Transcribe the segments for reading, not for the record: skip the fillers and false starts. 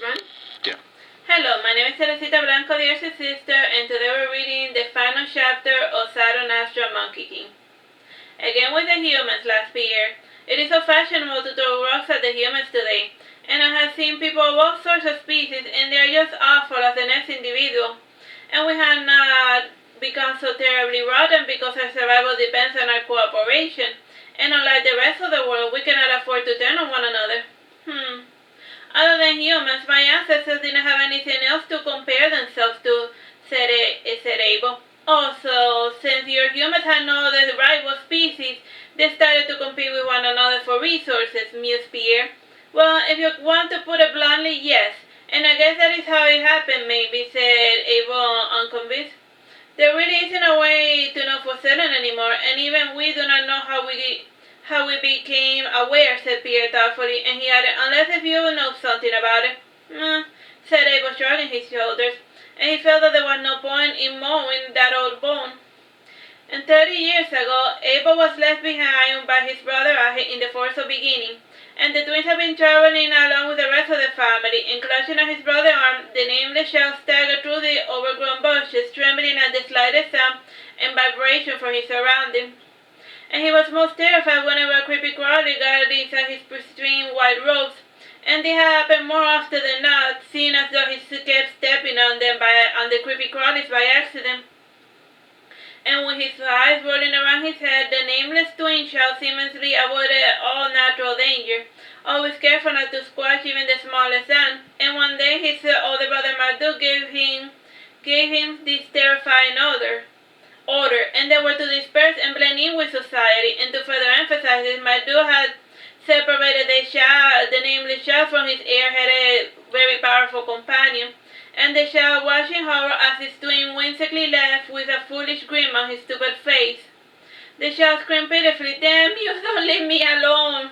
Run? Yeah. Hello, my name is Teresita Blanco, the Artsy sister, and today we're reading the final chapter of Saturnastra Monkey King. Again with the humans last year. It is so fashionable to throw rocks at the humans today, and I have seen people of all sorts of species, and they are just awful as the next individual. And we have not become so terribly rotten because our survival depends on our cooperation, and unlike the rest of the world, we cannot afford to turn on one another. Other than humans, my ancestors didn't have anything else to compare themselves to, said Abel. Also, since your humans had no other rival species, they started to compete with one another for resources, mused Pierre. Well, if you want to put it bluntly, yes. And I guess that is how it happened, maybe, said Abel, unconvinced. There really isn't a way to know for certain anymore, and even we do not know how we became aware, said Pierre thoughtfully, and he added, unless if you know something about it. Said Abel, shrugging his shoulders, and he felt that there was no point in mowing that old bone. And 30 years ago, Abel was left behind by his brother Ahe in the forest of beginning, and the twins had been traveling along with the rest of the family, and clutching at his brother's arm, the nameless child staggered through the overgrown bushes, trembling at the slightest sound and vibration from his surroundings. And he was most terrified whenever a creepy crawly got inside his pristine white robes, and this happened more often than not, seeing as though he kept stepping on the creepy crawlies by accident. And with his eyes rolling around his head, the nameless twin child seemingly avoided all natural danger, always careful not to squash even the smallest ant. And one day his older brother Marduke gave him this terrifying order, and they were to disperse and blend in with society. And to further emphasize this, Marduke had separated the nameless child from his air-headed, very powerful companion, and the child watched in horror as his twin whimsically left with a foolish grin on his stupid face. The child screamed pitifully, "Damn you, don't leave me alone!"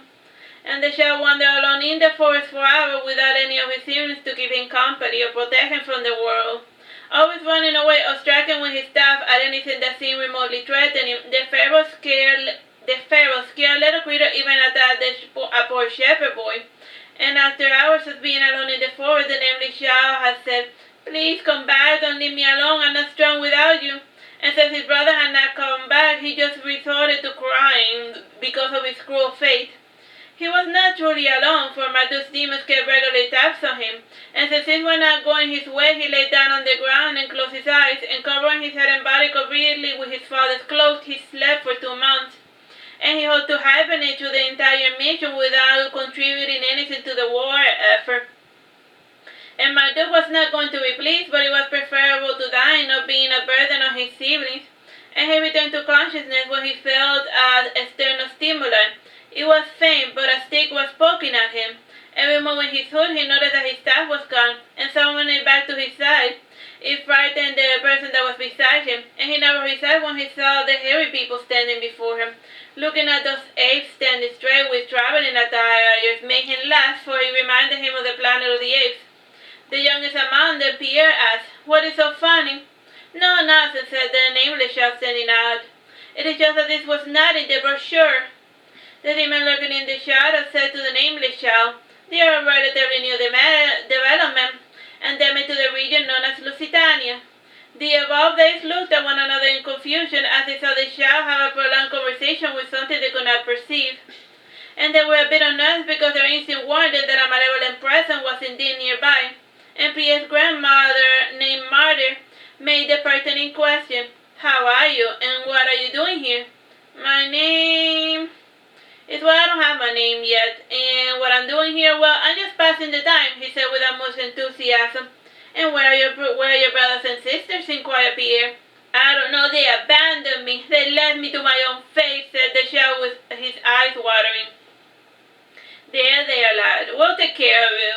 And the child wandered alone in the forest for hours without any of his siblings to keep him company or protect him from the world. Always running away or striking with his staff at anything that seemed remotely threatening, the Pharaoh scared little creature even attacked a poor shepherd boy. And after hours of being alone in the forest, the nameless child had said, "Please come back, don't leave me alone, I'm not strong without you." And since his brother had not come back, he just resorted to crying because of his cruel fate. He was not truly alone, for Marduke's demons kept regular tabs on him, and since things were not going his way, he lay down on the ground and closed his eyes, and covering his head and body conveniently with his father's clothes, he slept for 2 months. And he hoped to hibernate through the entire mission without contributing anything to the war effort. And Marduke was not going to be pleased, but it was preferable to die not being a burden on his siblings. And he returned to consciousness when he felt an external stimuli. It was faint, but a stick was poking at him. Every moment he stood, he noticed that his staff was gone, and summoned it back to his side. It frightened the person that was beside him, and he narrowed his eyes when he saw the hairy people standing before him. Looking at those apes standing straight with traveling attire made him laugh, for it reminded him of the planet of the apes. The youngest among them, Pierre, asked, "What is so funny?" "No, nothing," said the nameless child, standing out. "It is just that this was not in the brochure." The demon lurking in the shadow said to the nameless child, "They are a relatively new development, endemic to the region known as Lusitania." The evolved apes looked at one another in confusion as they saw the child have a prolonged conversation with something they could not perceive. And they were a bit unnerved because their instinct warned them that a malevolent presence was indeed nearby. And Pierre's grandmother, named Martyr, made the pertinent question, "How are you, and what are you doing here?" "My name is well, I don't have my name yet, and what I'm doing here, well, I'm just passing the time," he said with much enthusiasm. "And where are your brothers and sisters?" inquired Pierre. "I don't know, they abandoned me. They left me to my own fate," said the child with his eyes watering. There, lad. We'll take care of you.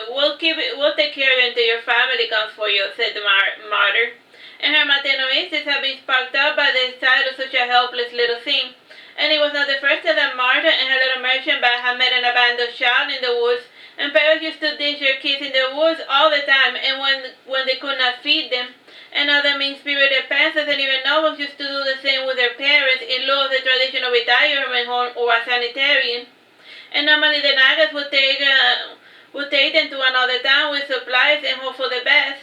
We'll take care of you until your family comes for you," said the martyr. And her maternal instincts had been sparked up by the sight of such a helpless little thing. And it was not the first time that Martha and her little merchant band had met an abandoned child in the woods, and parents used to ditch their kids in the woods all the time, and when they could not feed them. And other mean-spirited peasants and even nobles used to do the same with their parents in lieu of the traditional retirement home or a sanitarium. And normally the Nagas would take would take them to another town with supplies and hope for the best.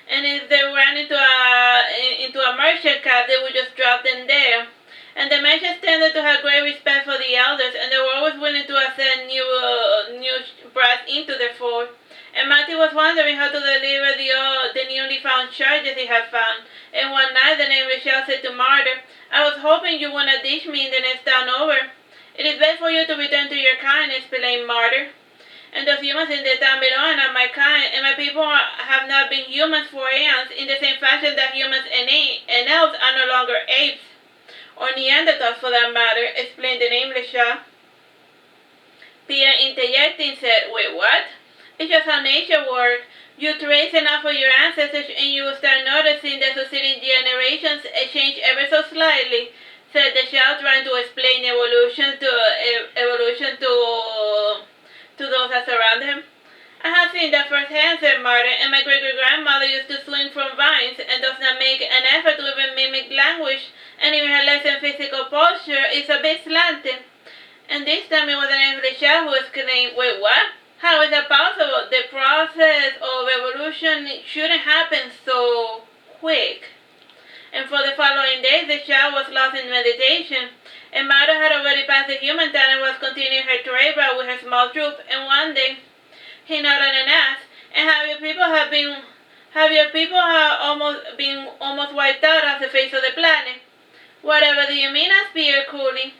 And if they ran into a merchant cab, they would just drop them there. And the merchants tended to have great respect for the elders, and they were always willing to accept new brats into their fold. And Matthew was wondering how to deliver the newly found charges he had found. And one night the nameless child said to Martyr, "I was hoping you wouldn't ditch me in the next town over. It is best for you to return to your kind," explained Martyr. "And those humans in the town below are not my kind, and my people have not been humans for eons, in the same fashion that humans and elves are no longer apes, or Neanderthals for that matter," explained the nameless child. Pierre, interjecting, said, "Wait, what?" "It's just how nature works. You trace enough of your ancestors and you will start noticing that succeeding generations change ever so slightly," said the child, trying to explain evolution to those that surround him. "I have seen that firsthand," said Martin, "and my great-great-grandmother used to swing from vines and does not make an effort to even mimic language, and even her less than physical posture is a bit slanted." And this time it was an English child who exclaimed, "Wait, what? How is that possible? The process of evolution shouldn't happen so quick." And for the following days, the child was lost in meditation. And Marta had already passed the human town and was continuing her trade route with her small troop. And one day, he nodded and asked, "And have your people almost wiped out off the face of the planet?" "Whatever do you mean?" asked Pierre coolly.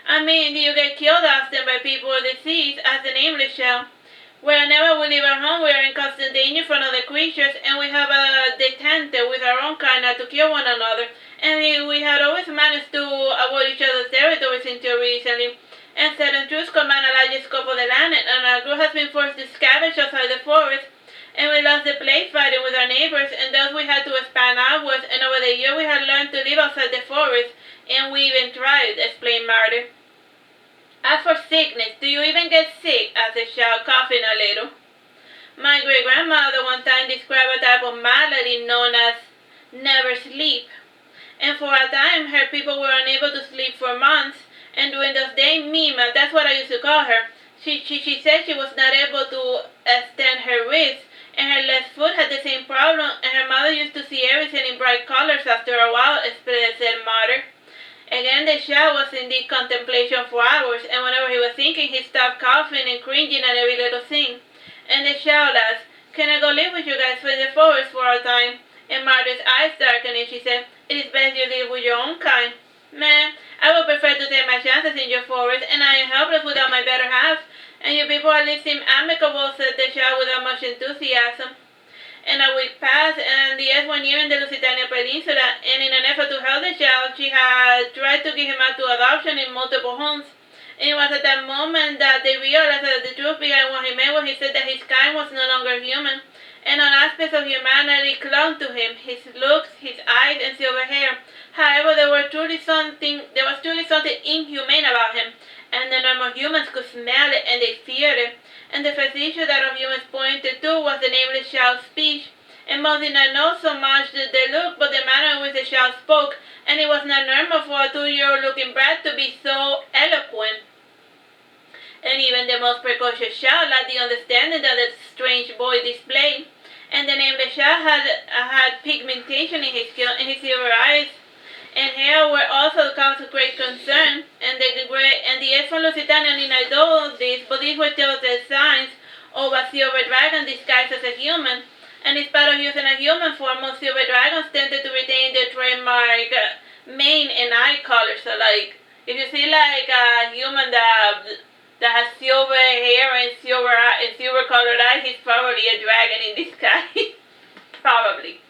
"I mean, do you get killed often by people or disease?" asked the nameless child. "Whenever we leave our home, we are in constant danger from other creatures, and we have a detente with our own kind not to kill one another. And we had always managed to avoid each other's territories until recently. And certain troops command a large scope of the land, and our group has been forced to scavenge outside the forest. And we lost the plague fighting with our neighbors, and thus we had to expand outwards, and over the year we had learned to live outside the forest, and we even thrived," explained Martyr. "As for sickness, do you even get sick?" asked the child, coughing a little. "My great-grandmother one time described a type of malady known as never sleep. And for a time, her people were unable to sleep for months. And during those days, Mima, that's what I used to call her, she said she was not able to extend her wrists, and her left foot had the same problem, and her mother used to see everything in bright colors after a while," said Martyr. Again the child was in deep contemplation for hours, and whenever he was thinking, he stopped coughing and cringing at every little thing. And the child asked, "Can I go live with you guys in the forest for a time?" And Martha's eyes darkened, and she said, "It is best you live with your own kind." "Man, I would prefer to take my chances in your forest, and I am helpless without my better half. And your people at least seem amicable," said the child without much enthusiasm. And a week passed, and the earth 1 year in the Lusitania Peninsula, and in an effort to help the child, she had tried to give him out to adoption in multiple homes. And it was at that moment that they realized that the truth behind what he meant when he said that his kind was no longer human, and all aspects of humanity clung to him, his looks, his eyes, and silver hair. However, there was truly something inhumane about him, and the normal humans could smell it, and they feared it. And the first issue that our humans pointed to was the nameless child's speech. And most did not know so much the look, but the manner in which the child spoke, and it was not normal for a 2-year-old looking brat to be so eloquent. And even the most precocious child lacked the understanding that the strange boy displayed. And the nameless child had pigmentation in his silver eyes, and hair were also cause of great concern. And the eggs from Lusitania did not know this, but these were telltale signs of a silver dragon disguised as a human. And in spite of using a human form, most silver dragons tended to retain their trademark mane and eye color. So, like, if you see like a human that has silver hair and silver colored eyes, he's probably a dragon in disguise. Probably.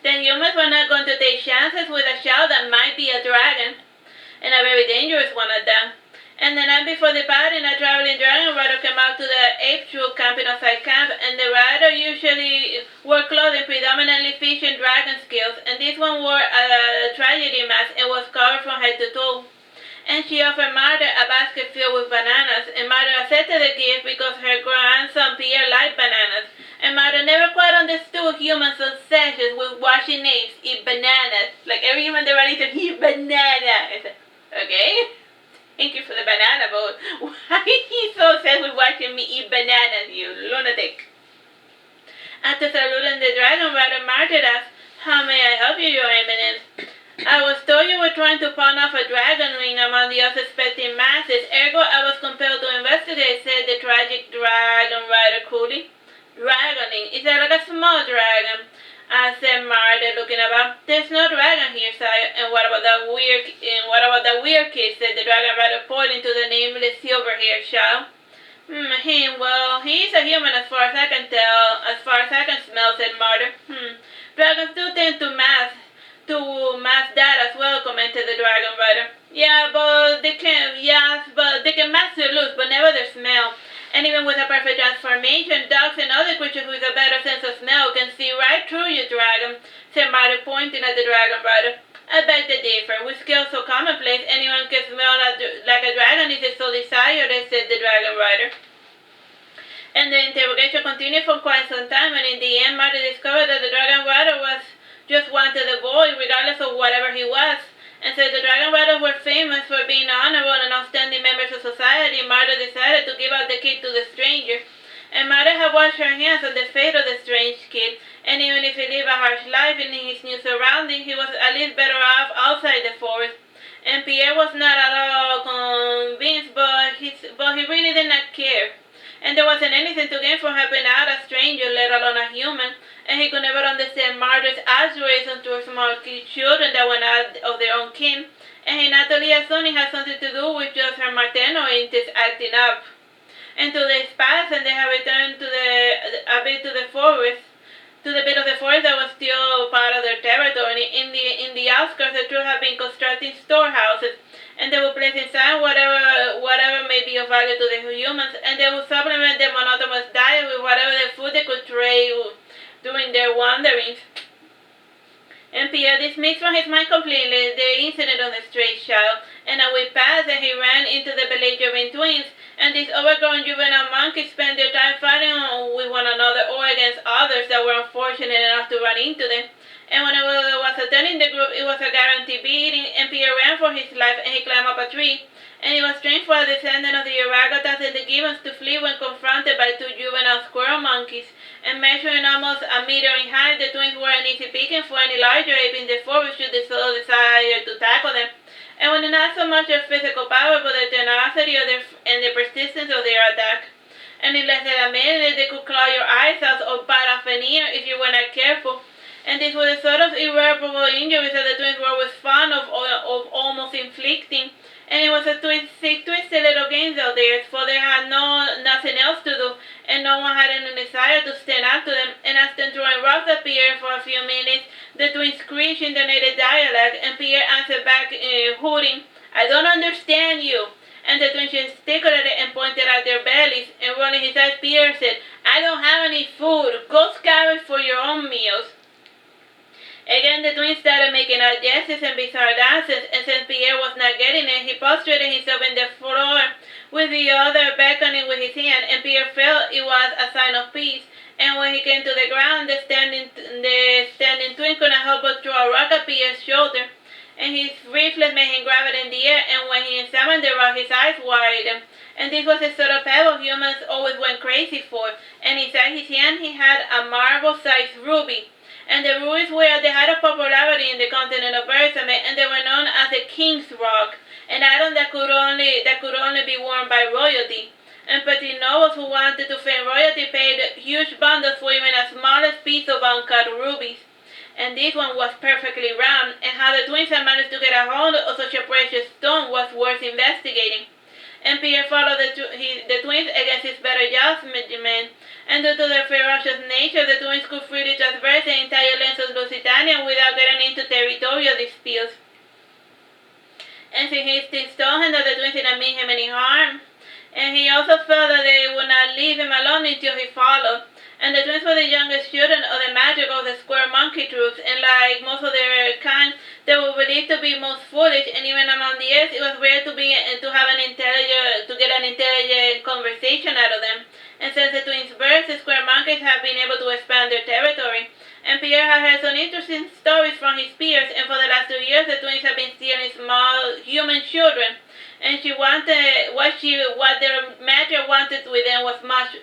Then humans were not going to take chances with a child that might be a dragon, and a very dangerous one at that. And the night before the party, a traveling dragon rider came out to the ape troop camping outside camp, and the rider usually wore clothing predominantly featuring dragon scales, and this one wore a tragedy mask and was covered from head to toe. And she offered Martha a basket filled with bananas, and Martha accepted the gift because her grandson Pierre liked bananas. And Martha never quite understood humans' obsession with watching apes eat bananas. Like every human they ready to eat banana. I said, okay. Thank you for the banana boat. Why are you so obsessed with watching me eat bananas, you lunatic? After saluting the dragon rider, Margaret asked, "How may I help you, Your Eminence? I was told you were trying to pawn off a dragon ring among the unsuspecting masses, ergo I was compelled to investigate," said the tragic dragon rider coolly. "Dragoning? Is that like a small dragon?" said Margaret, looking about. "There's no dragon here, sire. And what about that weird kid?" said the dragon rider, pointing to the nameless silver-haired child. Well, he's a human as far as I can tell, as far as I can smell," said Martyr. Dragons do tend to mask that as well," commented the dragon rider. But they can mask their looks, but never their smell. And even with a perfect transformation, dogs and other creatures with a better sense of smell can see right through you, dragon," said Martyr, pointing at the dragon rider. "I beg to differ. With skills so commonplace, anyone can smell like a dragon if it so desired," said the dragon rider. And the interrogation continued for quite some time, and in the end, Marty discovered that the dragon rider was just wanted a boy, regardless of whatever he was. And since the dragon riders were famous for being honorable and outstanding members of society, Marty decided to give out the kid to the stranger. And Marty had washed her hands on the fate of the strange kid, and even if he lived a harsh life in his new surroundings, he was at least better off outside the forest. And Pierre was not at all convinced, but he really did not care. And there wasn't anything to gain from helping out a stranger, let alone a human. And he could never understand Margaret's adoration towards small children that were not of their own kin. And he naturally assumed it had something to do with just her maternal instincts acting up. And 2 days passed, and they had returned to a bit to the forest, to the bit of the forest that was still part of their territory. In the outskirts, the troops had been constructing storehouses, and they would place inside whatever may be of value to the humans, and they would supplement their monotonous diet with whatever the food they could trade during their wanderings. And Pierre dismissed from his mind completely the incident of the stray child, and a week passed, and he ran into the belligerent twins, and these overgrown juvenile monkeys spent their time fighting with one another or against others that were unfortunate enough to run into them. And when it was a turn in the group, it was a guaranteed beating, and Pierre ran for his life, and he climbed up a tree. And it was strange for a descendant of the orangutans and the gibbons to flee when confronted by 2 juvenile squirrel monkeys. And measuring almost a meter in height, the twins were an easy picking for any larger ape in the forest should they so desire to tackle them. And with not so much their physical power, but the tenacity and the persistence of their attack. And in less than a minute, they could claw your eyes out or bite off an ear if you were not careful. And these were the sort of irreparable injuries that the twins were always fond of almost inflicting. And it was a twisted little games out there, for they had nothing else to do, and no one had any desire to stand up to them. And after throwing rocks at Pierre for a few minutes, the twins screeched in their native dialect, and Pierre answered back, hooting, "I don't understand you." And the twins gesticulated and pointed at their bellies, and rolling his eyes, Pierre said, "I don't have any food. Go scavenge for your own meals." Again, the twins started making out gestures and bizarre dances, and since Pierre was not getting it, he prostrated himself in the floor, with the other beckoning with his hand, and Pierre felt it was a sign of peace. And when he came to the ground, the standing twin could not help but throw a rock at Pierre's shoulder, and his reflex made him grab it in the air, and when he examined the rock, his eyes widened. And this was the sort of pebble humans always went crazy for, and inside his hand he had a marble-sized ruby. And the rubies were at the height of popularity in the continent of Bersame, and they were known as the King's Rock, an item that could only be worn by royalty. And petty nobles who wanted to feign royalty paid huge bundles for even the smallest piece of uncut rubies. And this one was perfectly round, and how the twins had managed to get a hold of such a precious stone was worth investigating. And Pierre followed the twins against his better judgment, and due to their ferocious nature, the twins could freely traverse the entire length of Lusitania without getting into territorial disputes. And since he still told him that the twins did not mean him any harm, and he also felt that they would not leave him alone until he followed. And the twins were the youngest children of the magic of the square monkey troops, and like most of their kind, they were believed to be most foolish, and even among the apes, it was rare to get an intelligent conversation out of them. And since the twins' birth, the square monkeys have been able to expand their territory. And Pierre had heard some interesting stories from his peers, and for the last 2 years, the twins have been stealing small human children. and she wanted what the matter wanted within was much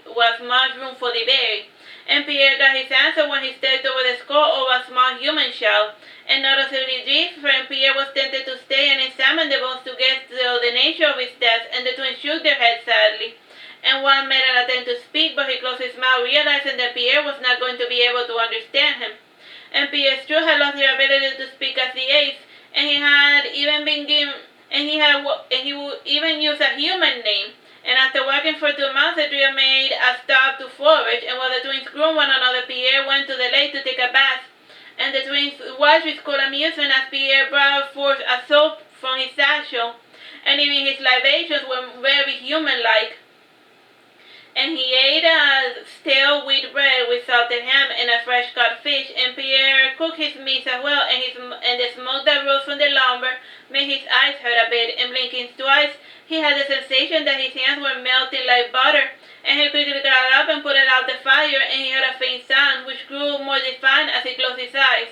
room for debate. And Pierre got his answer when he stepped over the skull of a small human shell. And noticeably different, Pierre was tempted to stay and examine the bones to get to the nature of his death, and the twins shook their heads sadly. And one made an attempt to speak, but he closed his mouth, realizing that Pierre was not going to be able to understand him. And Pierre's true had lost the ability to speak as the apes, and he had even been given, and he would even use a human name. And after walking for 2 months, the trio made a stop to forage, and while the twins groomed one another, Pierre went to the lake to take a bath. And the twins watched with cool amusement as Pierre brought forth a soap from his satchel, and even his libations were very human-like. And he ate a stale wheat bread with salted ham and a fresh caught fish, and Pierre cooked his meats as well, and the smoke that rose from the lumber made his eyes hurt a bit, and blinking twice, he had the sensation that his hands were melting like butter, and he quickly got up and put out the fire, and he heard a faint sound, which grew more defined as he closed his eyes.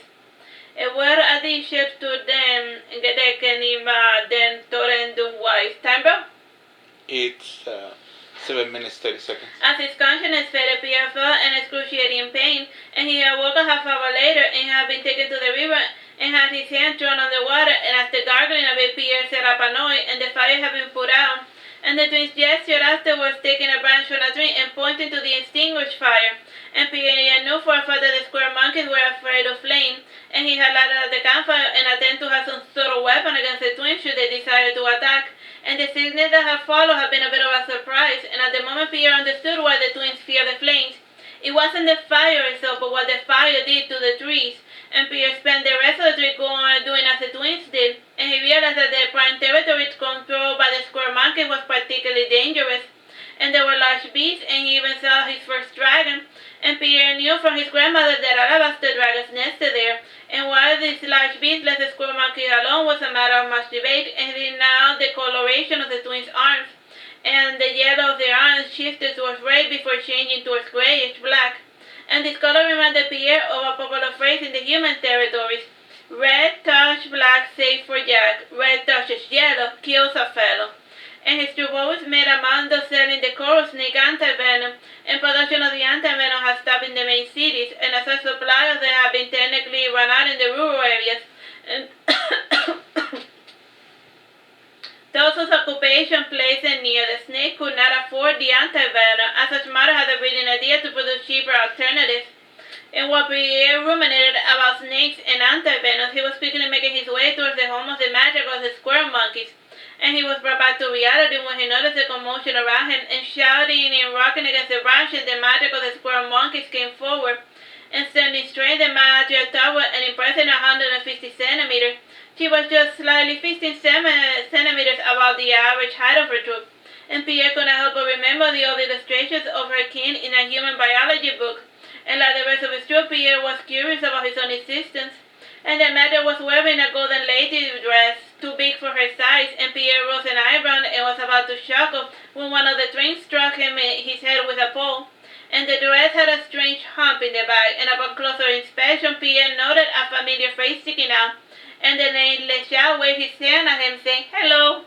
Where are these ships to them, den Torendum wise? Time, bro? It's 7 minutes 30 seconds. As his consciousness faded, Pierre felt an excruciating pain, and he awoke a half hour later and had been taken to the river and had his hand thrown on the water, and after gargling a bit, Pierre set up a noise, and the fire had been put out. And the twins gestured afterwards, taking a branch from a tree and pointing to the extinguished fire. And Pierre knew for a fact that the square monkeys were afraid of flame, and he had lighted up the campfire and attempted to have some sort of weapon against the twins should they desire to attack. And the sickness that had followed had been a bit of a surprise, and at the moment Pierre understood why the twins feared the flames. It wasn't the fire itself, but what the fire did to the trees. And Pierre spent the rest of the trip doing as the twins did, and he realized that the prime territory controlled by the square monkey was particularly dangerous. And there were large beasts, and he even saw his first dragon. And Pierre knew from his grandmother that alabaster dragons nested there, and while these large beasts left the square monkey alone was a matter of much debate, and now the coloration of the twins' arms and the yellow of their arms shifted towards red before changing towards grayish black. And this color reminded Pierre of a popular phrase in the human territories: red touch black, save for Jack. Red touches yellow, kills a fellow. And his troop always made a mound of selling the coral snake anti-venom, and production of the anti-venom has stopped in the main cities, and as such supply of them have been technically run out in the rural areas. And those whose occupation placed near the snake could not afford the anti-venom, as such matter had the brilliant idea to produce cheaper alternatives. And while Pierre ruminated about snakes and anti-venoms, he was quickly making his way towards the home of the magical of the square monkeys. And he was brought back to reality when he noticed the commotion around him, and shouting and rocking against the branches, the magic of the square monkeys came forward, and standing straight, the magic tower, an impressive 150 centimeters. She was just slightly 15 centimeters above the average height of her troop, and Pierre could not help but remember the old illustrations of her kin in a human biology book. And like the rest of his troop, Pierre was curious about his own existence. And the matter was wearing a golden lady dress, too big for her size, and Pierre rose an eyebrow and was about to chuckle when one of the twins struck him in his head with a pole. And the dress had a strange hump in the back, and upon closer inspection, Pierre noted a familiar face sticking out, and the nameless child waved his hand at him, saying, "Hello."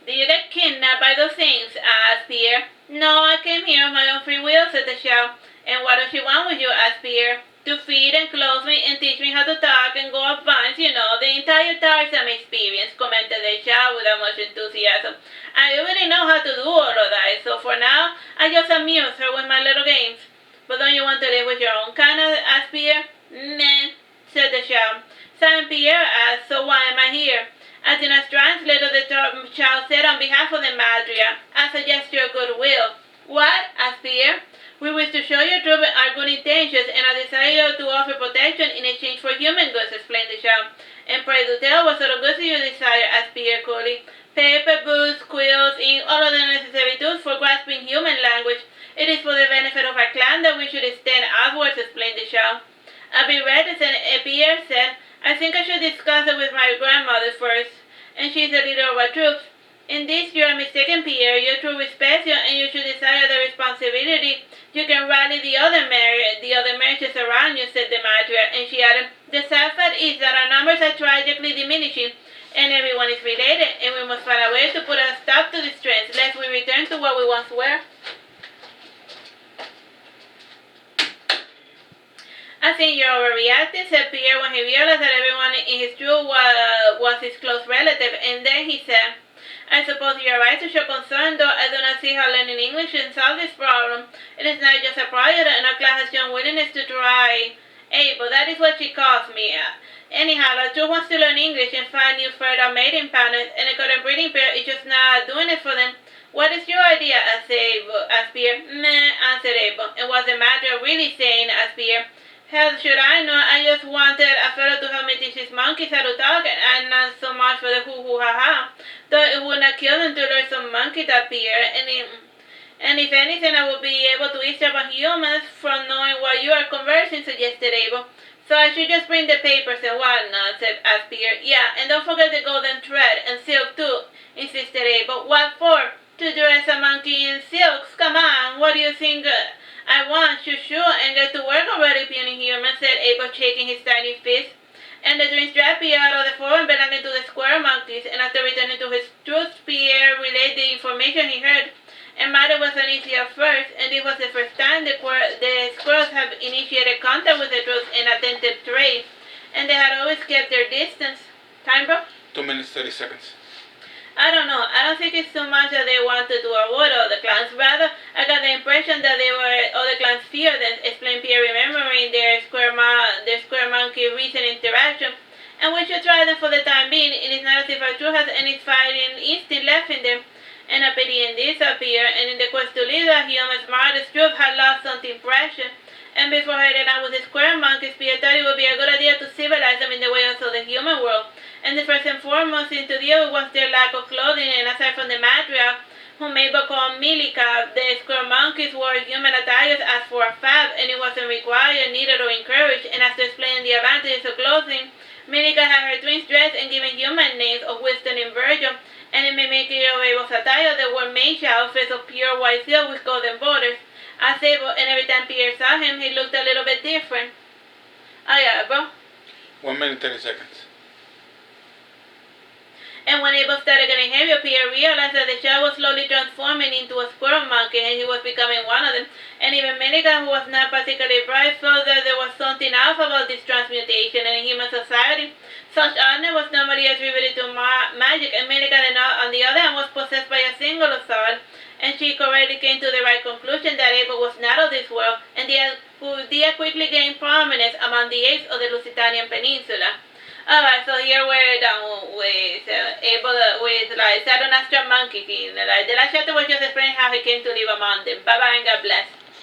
"Did you get kidnapped by those things?" asked Pierre. "No, I came here of my own free will," said the child. "And what does she want with you?" asked Pierre. "To feed and clothe me and teach me how to talk and go up vines, the entire Tarzan experience," commented the child without much enthusiasm. "I already know how to do all of that, so for now, I just amuse her with my little games." "But don't you want to live with your own kind?" asked Pierre. "Meh," said the child. Simon Pierre asked, "So why am I here?" Acting as translator, the child said on behalf of the Madria, as a gesture of goodwill. "What?" asked Pierre. "We wish to show your troop our good intentions and our desire to offer protection in exchange for human goods," explained the child. "And pray do tell what sort of goods you desire," asked Pierre coolly. "Paper, books, quills, ink, all of the necessary tools for grasping human language. It is for the benefit of our clan that we should extend outwards," explained the child. "I'll be reticent," Pierre said. "I think I should discuss it with my grandmother first, and she's the leader of our troops." "In this you are mistaken, Pierre. Your troop respects you, and you should desire the responsibility. You can rally the other marriages around you," said the Madria, and she added, "The sad fact is that our numbers are tragically diminishing, and everyone is related, and we must find a way to put a stop to this trend, lest we return to what we once were. I think you're overreacting, said Pierre when he realized that everyone in his troop was his close relative, and then he said, I suppose you are right to show concern, though I do not see how learning English can solve this problem. It is not just a project, and our class has shown willingness to try. But that is what she calls me. Anyhow, our troop wants to learn English and find new further mating partners, and the current breeding pair is just not doing it for them. What is your idea? asked Pierre. Meh, answered Abel. And what's the matter really saying? asked Pierre. How should I know? I just wanted a fellow to help me teach these monkeys how to talk, and not so much for the hoo-hoo-ha-ha. Though it would not kill them to learn some monkey talk, Pierre. And if anything, I would be able to eavesdrop on humans from knowing what you are conversing, suggested Abel. So I should just bring the papers and whatnot, asked Pierre. Yeah, and don't forget the golden thread, and silk too, insisted Abel. What for? To dress a monkey in silks? Come on, what do you think I want? Shoo-shoo, and get to work already, puny human, said Abel, shaking his tiny fist. And the twins dragged Pierre out of the form belonging to the squirrel monkeys, and after returning to his troops, Pierre relayed the information he heard. And matter was uneasy at first, and this was the first time the squirrels had initiated contact with the troops in attentive trade, and they had always kept their distance. Time, bro? 2 minutes, 30 seconds. I don't know. I don't think it's so much that they wanted to avoid other clans. Rather, I got the impression that other clans feared them, explained Pierre, remembering their square monkey recent interaction. And we should try them for the time being. It is not as if our troop has any fighting instinct left in them. And a pity indeed, said Pierre, and in the quest to lead the humans, Marduke's troop had lost something precious. And before heading out with the square monkeys, Pierre thought it would be a good idea to civilize them in the way of the human world. And the first and foremost thing to deal with was their lack of clothing, and aside from the matriarch, whom Mabel called Milika, the square monkeys wore human attires as for a fad, and it wasn't required, needed, or encouraged. And after explaining the advantages of clothing, Milika had her twins dressed and given human names of Wisdom and Virgil, and in mimicry of Abel's attire, they wore mage outfits of pure white silk with golden borders. As Abel, and every time Pierre saw him, he looked a little bit different. Oh yeah, bro? 1 minute, 30 seconds. And when Abel started getting heavier, Pierre realized that the child was slowly transforming into a squirrel monkey, and he was becoming one of them. And even Milika, who was not particularly bright, felt that there was something off about this transmutation, and in human society, such honor was normally attributed to magic, and Milika, on the other hand, was possessed by a singular thought, and she correctly came to the right conclusion that Abel was not of this world, and the idea quickly gained prominence among the apes of the Lusitania Peninsula. Alright, so here we're done with Saturnastra monkey king. The last chapter was just explaining how he came to live among them. Bye bye and God bless.